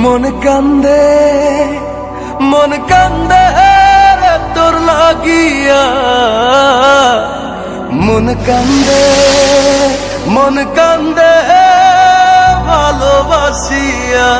মন কান্দে রে তোর লাগিয়া, মন কান্দে ভালোবাসিয়া।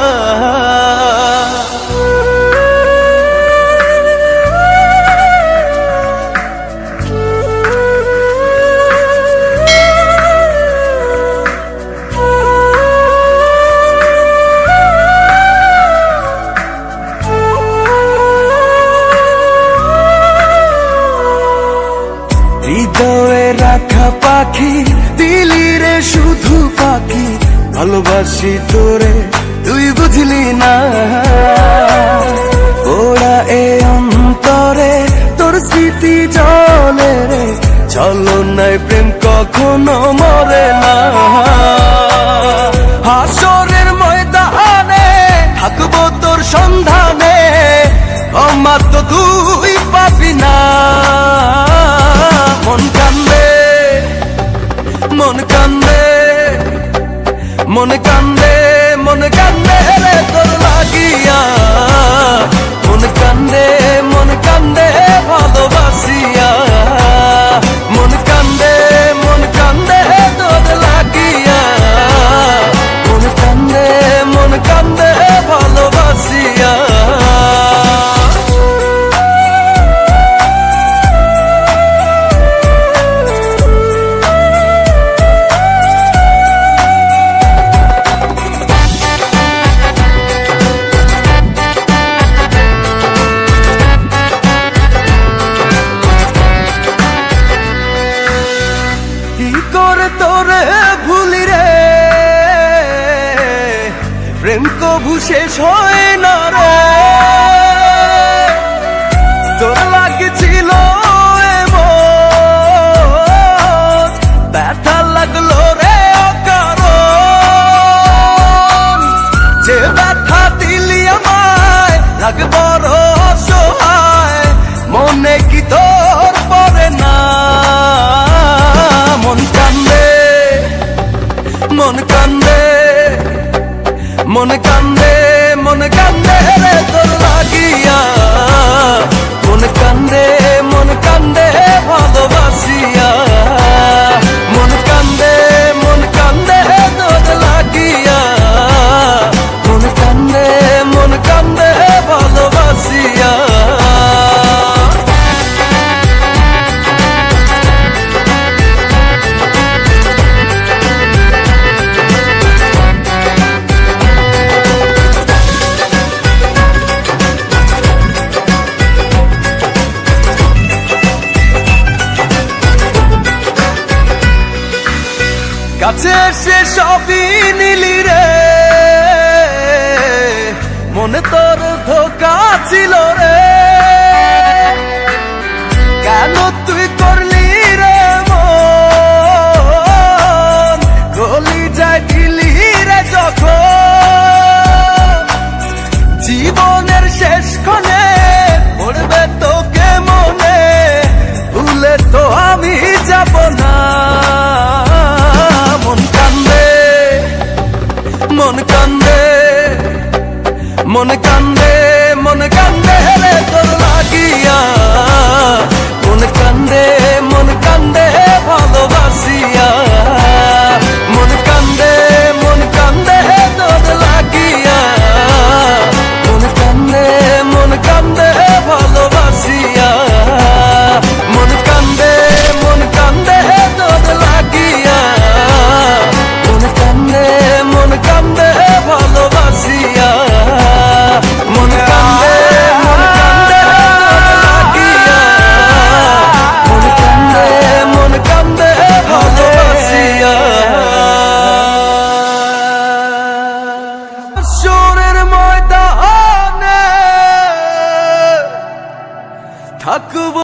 হৃদয়ে রাখা পাখি দিলি রে শুধু পাখি, ভালোবাসি তোরে তুই বুঝলি না। ওরা এ অন্তরে তোর স্মৃতি জলে রে, চলো নাই প্রেম কখনো মরে না। হাসরের ময়দানে থাকবো তোর সন্ধানে, ক্ষমা তো তুই পাবি না। মন কান্দে রে তোর লাগিয়া, মন কান্দে ভালোবাসিয়া। মন কান্দে তোর লাগিয়া, মন কান্দে ভালোবাসিয়া। তোরে ভুলি রে, প্রেম কভু শেষ হয় না রে। তোর লাগছিল এমন ব্যথা লাগলো রে অকারণ, যে ব্যথা দিলি আমায় লাগ বড় অসহায়, মনে কি তোর পড়ে না। মন কান্দে রে তোর লাগিয়া, মন কান্দে ভালোবাসিয়া। মন কান্দে তোর লাগিয়া, মন কান্দে ভালোবাসিয়া। কাছে এসে সবই নিলি রে, মনে তোর ধোকা ছিল রে। কেন তুই করলি রে মন, গলি যায় দিলি রে যখন। জীবনের শেষ ক্ষণে পড়বে তোকে মনে, ভুলে তো আমি যাব না। মন কান্দে রে তোর লাগিয়া, মন কান্দে ভালোবাসিয়া। মন কান্দে তোর লাগিয়া, মন কান্দে ভালোবাসিয়া। মন কান্দে তোর লাগিয়া, মন কান্দে ভালোবাসিয়া। মন কান্দে ভালোবাসিয়া। হাসরের ময়দানে থাকবো